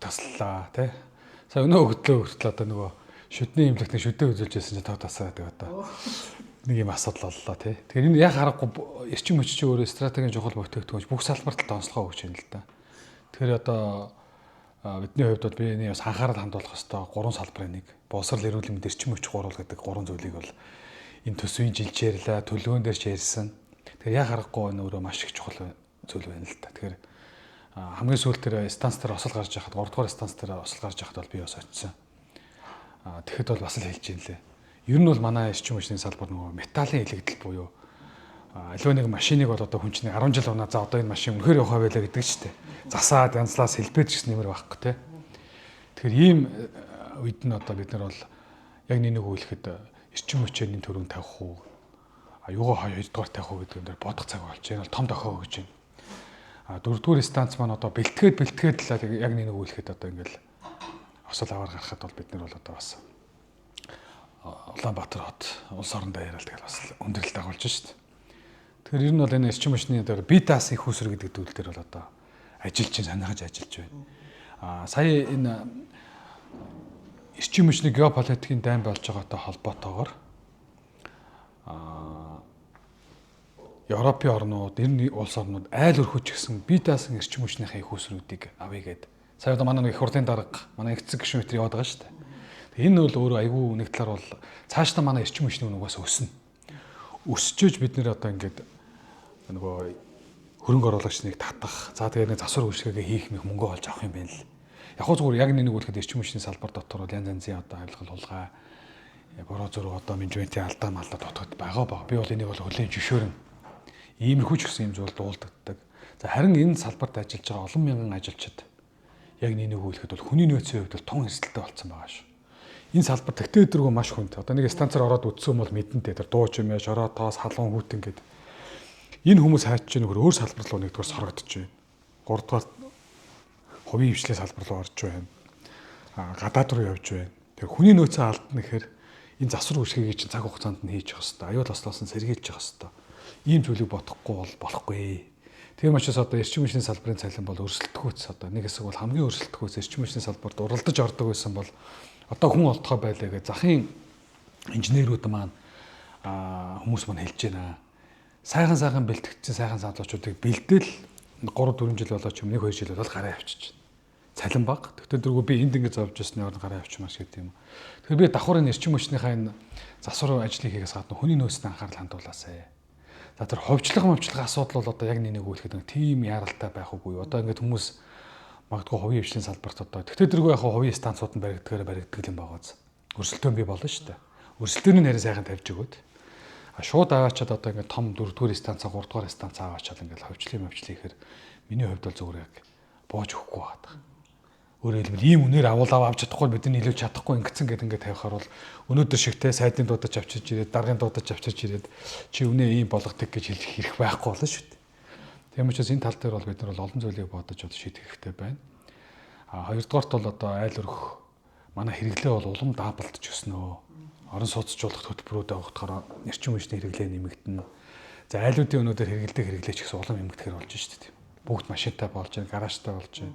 таслаа тий. Сая өнөө өглөө хүртэл одоо нөгөө шүдний имлэгтний шүдээ үзүүлж байсан чинь тав тасаа гэдэг одоо нэг юм асуудал боллоо тий. Тэгэхээр энэ яг харахгүй эрчим хүч чинь өөрөө стратегийн чухал бүтээгдэхүүн бүх салбарт л онцлогоо өгч байна л да. Тэгэхээр одоо бидний хувьд бол биений бас анхаарал хандуулах хэвээр гурван салбарын нэг боловсрол эрүүл мэнд эрчим хүч гурвал гэдэг гурван зүйлийг бол энэ төсвийн жилчээрлээ төлөвөн дээр ч ярьсан. Тэгэхээр яг харахгүй энэ өөрөө маш их чухал зүйл байна л да. Тэгэхээр хамгийн сүүлд тэр станц дээр осол гарч яхад 3 дугаар станц дээр осол гарч яхад бол би бас очисон. Тэгэхэд бол бас л хэлж юм лээ. Ер нь бол манай эрчим хүчний салбар нөгөө металлын илэгдэл буюу аливаа нэг машиныг бол одоо хүн чинь 10 жил унаа за одоо энэ машин өнөхөр явах байлаа гэдэг ч тийм. Засаад янзлаас хэлбэж гэсэн нэмэр байхгүй те. Тэгэхээр ийм үед нь одоо бид нар бол яг нэг үйлэхэд эрчим хүчний төрөнд тавих уу юугаа 2 дугаар тавих уу гэдэг нь бодох цаг болж байна. Том дохио гэж байна. 4 дугаар станц маань одоо бэлтгээд л яг нэг үйлэхэд одоо ингээл осол аваар гарахад бол бид нар бол одоо бас Улаанбаатар хот улс орон даяараа тэгэл бас өндөрлөлт агуулж шít. Тэгэхээр ер нь бол энэ эрчим хүчний дээр бие даасан их усэр гэдэг зүйл дээр бол одоо ажиллаж чинь санаахаж ажиллаж байна. Сая энэ эрчим хүчний геополитикийн дайн болж байгаатай холбоотойгоор Европын орнууд, энэ улс орнууд айл өрхөж гисэн бие даасан эрчим хүчнийхээ их усруудыг авъя гэд. Сая одоо манай нэг их хурлын дарга, манай эцэг гишүүн метр яваад байгаа шүү дээ. Энэ бол өөрөө айгүй нэг талаар бол цаашдаа манай эрчим хүчний үнэ угаас өснө. Өсчөөж бид нэр одоо ингээд нөгөө хөрөнгө оруулагчныг татах, за тэгээд нэг засвар үйлчилгээгээ хийх мэх мөнгө олж авах юм байна л. Яг хөө зүгээр яг нэг үлэхэд эрчим хүчний салбар дотор бол янз янзын одоо авилгал хулгай, бороо зураг одоо менежментийн алдаа малдаа дотоод байгаа. Би бол энийг бол хөлийн зөвшөөрнө. Иймэрхүү ч гэсэн юм зүйл дуулдагддаг. За харин энэ салбарт ажиллаж байгаа олон мянган ажилчид яг нэг үлэхэд бол хүний нөөцийн хувьд бол тун эрсдэлтэй болцсон байгаа шүү. Энэ салбар тэгтээ өдргөө маш хүнд. Одоо нэг станцаар ороод үтсэн бол мэдэнтэй. Тэр дуу чимээ, шороо тоос, халуун хүүтэн гэдэг. Энэ хүмүүс хайч чинь өөр салбар руу нэгдүгээр сорогдож байна. 3 дугаар хувийн хвшлийн салбар руу орж байна. Гадаад руу явж байна. Тэр хүний нөөцөө алдна гэхээр энэ засвар үйлчилгээг чинь цаг хугацаанд нь хийж явах хэрэгтэй. Аюул ослоос нь сэргийлж явах хэрэгтэй. Ийм зүйлийг бодохгүй бол болохгүй. Тийм учраас одоо эрчим хүчний салбарын цалин бол өрсөлдөхөөс одоо нэг хэсэг бол хамгийн өрсөлдөхөөс эрчим хүчний салбарт уралдаж ордог байсан бол одоо хүн олдохоо байлаа гэж захын инженерүүд маань хүмүүс маань хэлж байна. Сайхан бэлтгэгдсэн сайхан залуучуудыг бэлдээл 3-4 жил болоо ч юм 1-2 жил бол гараа авчиж байна. Цалин баг. Тэгтээ дөрвөө би энд ингэж авч ирсний орн гараа авчмаас гэдэг юм. Тэгэхээр би давхар энэ эрчим хүчнийхаа энэ засвар ажлыг хийхээс гадна хүний нөөцөд анхаарал хандуулаасай. За тэр ховчлох асуудал бол одоо яг нэг үлэхэд тийм яралтай байх үгүй. Одоо ингэж хүмүүс магадгүй хувийн хвшлийн салбарт одоо тэгтээ дөрвөө яг хувийн станцууд нь баригддаг юм байгааз. Өрсөлдөөн бий болно шүү дээ. Өрсөлдөөний нарийн сайхан тавьж өгөөд шууд аваачаад одоо ингээд том 4-р станцаа 3-р станцаа аваачаад ингээд ховчлын хийхээр миний хувьд бол зүгээр яг боож өгөхгүй байгаа. Өөрөөр хэлбэл ийм үнээр авуулаа авч чадахгүй бидний нийлүүлж чадахгүй ингэсэн гэдэг ингээд тавихаар бол өнөөдөр шигтэй сайдын дуудаж авчирч ирээд даргын дуудаж авчирч ирээд чи үнэ ийм болгодог гэж хэлэх хэрэгтэй байхгүй болно шүү дээ. Тийм учраас энэ тал дээр бол бид нар бол олон зүйлийг бодож шийдэх хэрэгтэй байна. Хоёрдугаарт бол одоо айл өрх манай хэрэглээ бол улам даблдж өснө. Орон сууцчлуулах хөтөлбөрүүдэд авахдахаар эрчим хүчний хэрэглээ нэмэгдэнэ. За айлуудын өнөөдөр хэрэглээ ч гэсэн улам нэмэгдэхээр болж шүү дээ. Бүгд машинтай болж байна, гаражтай болж байна.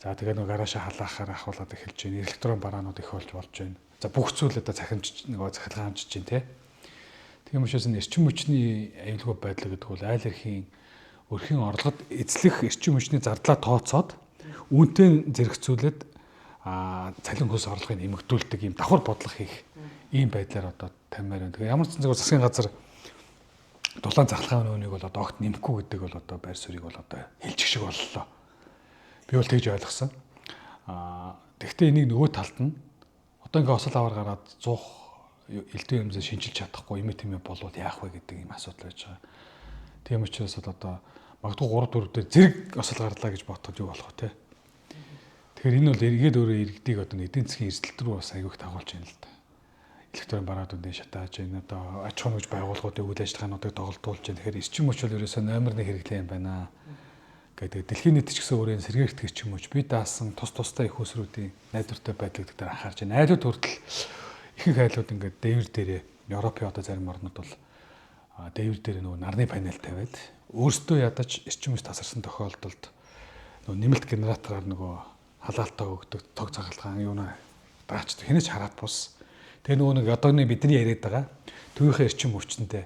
За тэгээд нөгөө гараашаа халаахаар ахуулаад эхэлж байна. Электрон бараанууд их болж байна. За бүх зүйл одоо захимж нөгөө захилгаан хамжиж байна те. Тийм учраас энэ эрчим хүчний аюулгүй байдал гэдэг бол айл өрхийн орлогод эзлэх эрчим хүчний зардлаа тооцоод үүнтэй зэрэгцүүлээд цалин хөлс орлогыг нэмэгдүүлдэг ийм давхар бодлого хийх ийм байдлаар одоо тамиар байна. Тэгэхээр ямар ч зүйл засгийн газар дулаан захлагын үнэнийг бол одоо огт нэмэхгүй гэдэг бол одоо байр суурийг бол одоо хэлчих шиг боллоо. Би бол тэгж ойлгосон. Тэгвэл энийг нөгөө талд нь одоо ингээ осол аваар гараад 100 элдв юмсаа шинжилж чадахгүй юм тийм болвол яах вэ гэдэг ийм асуудал байж байгаа. Тийм учраас бол одоо магадгүй 3-4 дээр зэрэг осол гарлаа гэж бодоход юу болох вэ те. Тэгэхээр энэ бол эргээд өөрөө иргэдийг одоо эдийн засгийн эрсдэлт рүү бас аягүй их дагуулж байна л да. Электрон бараадуудыг шатааж байна. Одоо аж ахуйн нэгж байгууллагуудын үйл ажиллагаануудыг доголдуулж байна. Тэгэхээр эрчим хүч бол ерөөсөө номер 1 хэрэглээ юм байна. Гэдэг дэлхийн нийт ч гэсэн өөрийн сэргээгдэх эрчим хүч бие даасан тустай их усруудын найдвартай байдлыг дээр анхаарч байна. Айлууд хүртэл ихэнх айлууд ингээд дээвэр дээрээ Европын одоо зарим орнууд бол дээвэр дээр нөгөө нарны панел тавиад өөрсдөө ядаж эрчим хүч тасарсан тохиолдолд нөгөө нэмэлт генератораар нөгөө халаалтаа өгдөг, тог цагаалгаан юунаа даачдаг. Хинэж хараад бус. Тэгээ нөгөө нэг одооны бидний яриад байгаа төвийнхээ эрчим хүчнтэй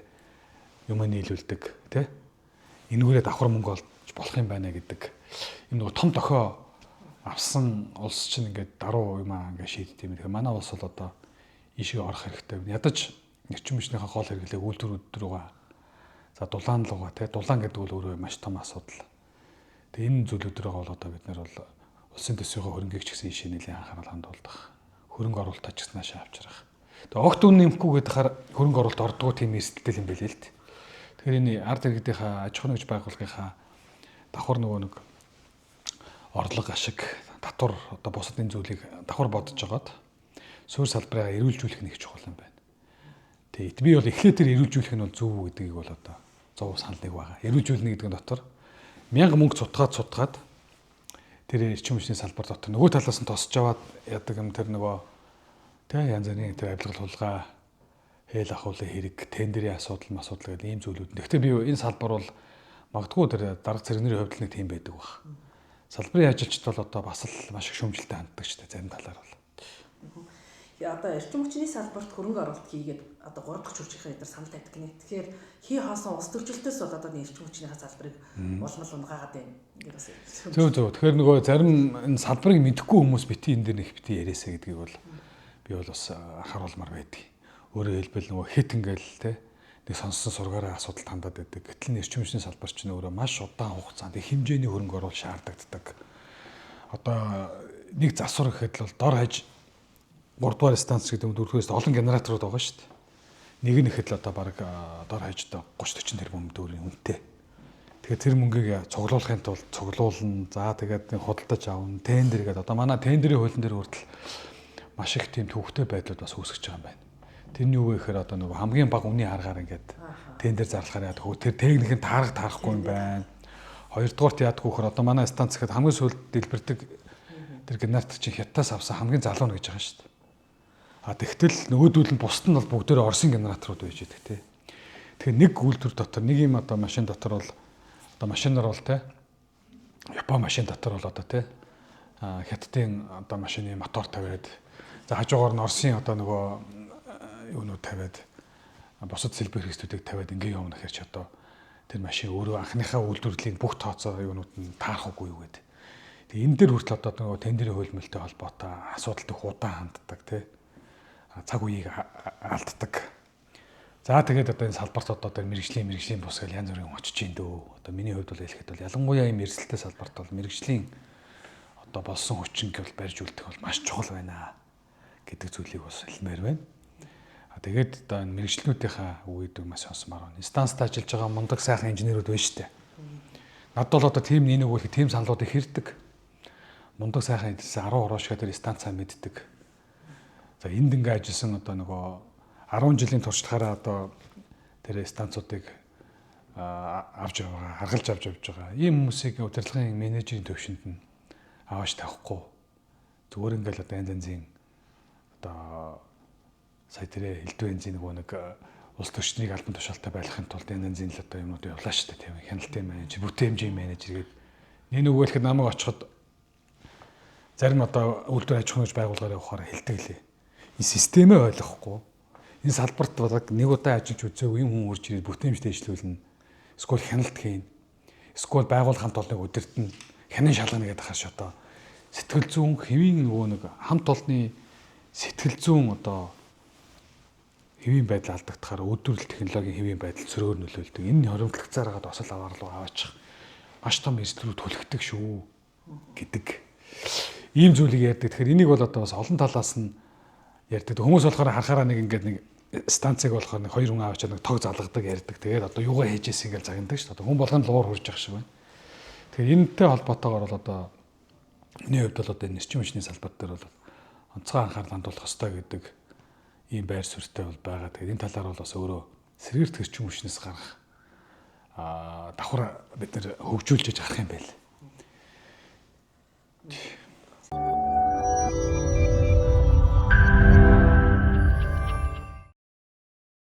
юм нийлүүлдэг тий. Энэгээрээ давхар мөнгө олж болох юм байна гэдэг. Энэ нөгөө том дохио авсан улс чинь ингээд даруу юм ингээд шийддэг юм. Тэгэхээр манай улс бол одоо ийшээ орох хэрэгтэй. Ядаж эрчим хүчнийхээ гол хэрэглээг үйлдвэрүүд рүүгээ за дулаан руугаа тий. Дулаан гэдэг бол өөрөө маш том асуудал. Тэгээ энэ зүйлүүдэрээ бол одоо бид нар бол улсын төсвийн хөрөнгийг ч гэсэн ийшээ нэлийн анхаарал хандуулдаг. Хөрөнгө оруулалт ч гэсэн наашаа авчрах. Тэгээ огт үн нэмэхгүй гэдгээр хөрөнгө оруулалт ордгоо тийм эрсдэлтэй юм байл л дээ. Тэгэхээр энэ ард иргэдийнхаа аж ахуй нэгж байгууллагынхаа давхар нөгөө нэг орлого ашиг татвар одоо бусад энэ зүйлийг давхар бодож жагаад суурь салбараа эрүүлжүүлэх нэг чухал юм байна. Тэгээд би бол эхлээд тэр эрүүлжүүлэх нь бол зөв гэдгийг бол одоо 100% санал нэг байгаа. Эрүүлжүүлнэ гэдэг нь дотор 1000 мөнгө цутгаад тэр эрчим хүчний салбар дотор нөгөө талаас нь тосч аваад яадаг юм тэр нөгөө тэ янз бүрийн тэр авилгал хулгай хэл ахуулын хэрэг тендерийн асуудал гэдэг ийм зүйлүүд. Гэхдээ би энэ салбар бол магадгүй тэр дарга цэрэгнэрийн хувьд нэг тийм байдаг баг. Салбарын ажилчид бол одоо бас л маш их шүүмжлэлтэй ханддаг ч зарим талаар бол. Одоо эрчим хүчний салбарт хөрөнгө оруулалт хийгээд одоо 3 дахь жүжигчийн эдгээр санал тавьдаг гэнэ. Тэгэхээр хий хоосон улс төржилтөөс бол одоо эрчим хүчний салбарыг улмал унгаагаад байна. Ингээд бас. Зөв. Тэгэхээр нөгөө зарим энэ салбарыг мэдэхгүй хүмүүс бити энэ дээр нэг бити яриасаа гэдгийг бол би бол бас анхааруулмаар байдаг. Өөрөөр хэлбэл нөгөө хит ингээл те нэг сонссон сургаараа асуудалд хандаад байдаг. Гэтэл эрчим хүчний салбар чинь өөрөө маш удаан хугацаанд их хэмжээний хөрөнгө оруулалт шаардлагдаг. Одоо нэг засвар гэхэд бол дор хаяж 3 дугаар станц гэдэг нь 4-өөс олон генераторууд байгаа шүү дээ. Нэг нь ихэд л одоо баг дор хаяж 30-40 тэрбум төгрөгийн үнэтэй. Тэгэхээр тэр мөнгийг цуглуулахын тулд цуглуулна. За тэгээд худалдаж авна. Тендер гэдэг одоо манай тендерийн хуулийн дээр хүртэл маш их тийм төвөгтэй байдлууд бас үүсгэж байгаа юм байна. Тэрний юу вэ гэхээр одоо нөгөө хамгийн бага үнийн аргаар ингээд тендер зарлахаар яадаг хөө тэр техник нь таарахгүй юм байна. Хоёрдугаарт яадаг вөхөр одоо манай станц гэхэд хамгийн сүүлд дэлбэрдэг тэр генератор чинь хятадаас авсан хамгийн залуу нь гэж байгаа шүү дээ. А тэгтэл нөгөөдүүл нь бусд нь бол бүгдөө Оросын генераторууд байж байдаг тий. Тэгэхээр нэг үйлдвэр дотор нэг юм одоо машин дотор бол одоо машинаар бол тий Япон машин дотор бол одоо тий хятадын одоо машины мотор тавиад за хажуугаар нь Оросын одоо нөгөө юунууд тавиад бусад сэлбэр хэрэгслүүдийг тавиад ингээ явна гэхээр ч одоо тэр машин өөрөө анхныхаа үйлдвэрлэлийн бүх тооцоо юунууд нь таарахгүй юу гэдэг. Тэгээ энэ дээр хүртэл одоо нөгөө тендерийн хөлмөлтэй холбоотой асуудалтай удаан ханддаг тий. Цаг үеийг алддаг. За тэгээд одоо энэ салбарт одоо тэр мэрэгжлийн бус гэл янз бүрийн очиж ин дөө. Одоо миний хувьд бол хэлэхэд бол ялангуяа ийм эрсдэлтэй салбарт бол мэрэгжлийн одоо болсон хүчинг бол барьж үлдэх бол маш чухал байна гэдэг зүйлийг бас хэлмээр байна. Тэгээд одоо энэ мэрэгчлүүдийнхаа үгээд маш сонсомоор байна. Станцт ажиллаж байгаа мундаг сайхан инженерүүд байна шүү дээ. Над бол одоо тийм нэг үгүй тийм саналуудыг хэрдэг. Мундаг сайхан эдэлсэн 10 ороошоо тэр станцаа мэддэг. За энд ингээ ажилласан одоо нөгөө 10 жилийн туршлагаараа одоо тэр станцуудыг авч яваа, харгалж авч явж байгаа. Ийм хүмүүсийг удирдлагын менежерийн төвшөнд нь аваач тавихгүй. Зүгээр ингээл одоо янз янзын одоо сая тэрэ элдв бензин нэг улс төрчнийг албан тушаалтай байлгахын тулд янз янзын л одоо юмнууд явуулаа шүү дээ тийм хяналтын менежер, бүтээн хэмжээний менежер гээд нэг нөгөөлөхөд намайг очиход зарим одоо үйлдвэр аж ахуйн байгууллагаар явахаар хэлдэг лээ. Энэ системээ ойлгохгүй. Энэ салбарт болоод нэг удаа ажиллаж үзээгүй юм хүн урж ирээд бүтээмжтэй ижлүүлнэ. Эсвэл хяналт хийн. Эсвэл байгууллага хамт олныг удирдна. Хянан шалгана гэдэг хаш одоо сэтгэл зүйн хэвийн нөгөө нэг хамт олонны сэтгэл зүйн одоо хэвийн байдал алдагдахаар үйлдвэрлэл технологийн хэвийн байдал цөрөөр нөлөөлдөг. Энэ хоримтлагцаар хагаад осол аваар руу аваачих. Маш том эрсдлүүд түлхдэг шүү гэдэг. Ийм зүйлийг ярьдаг. Тэгэхээр энийг бол одоо бас олон талаас нь ярьдаг. Хүмүүс болохоор харахаараа нэг ингээд нэг станцыг болохоор нэг 2 хүн аваачаад нэг тог залгадаг ярьдаг. Тэгээд одоо юугаа хийжээс ингээл загнадаг шүү дээ. Хүн болгоно луур хурж явах шиг байна. Тэгэхээр энэтэй холбоотойгоор бол одоо миний хувьд бол одоо эрчим хүчний салбар дээр бол онцгой анхаарал хандуулах ёстой гэдэг ийм байр суурьтай бол байгаа. Тэгээд энэ талаар бол бас өөрөө сэргээрт эрчим хүчнээс гарах давхар бид нэр хөгжүүлж яж гарах юм байл.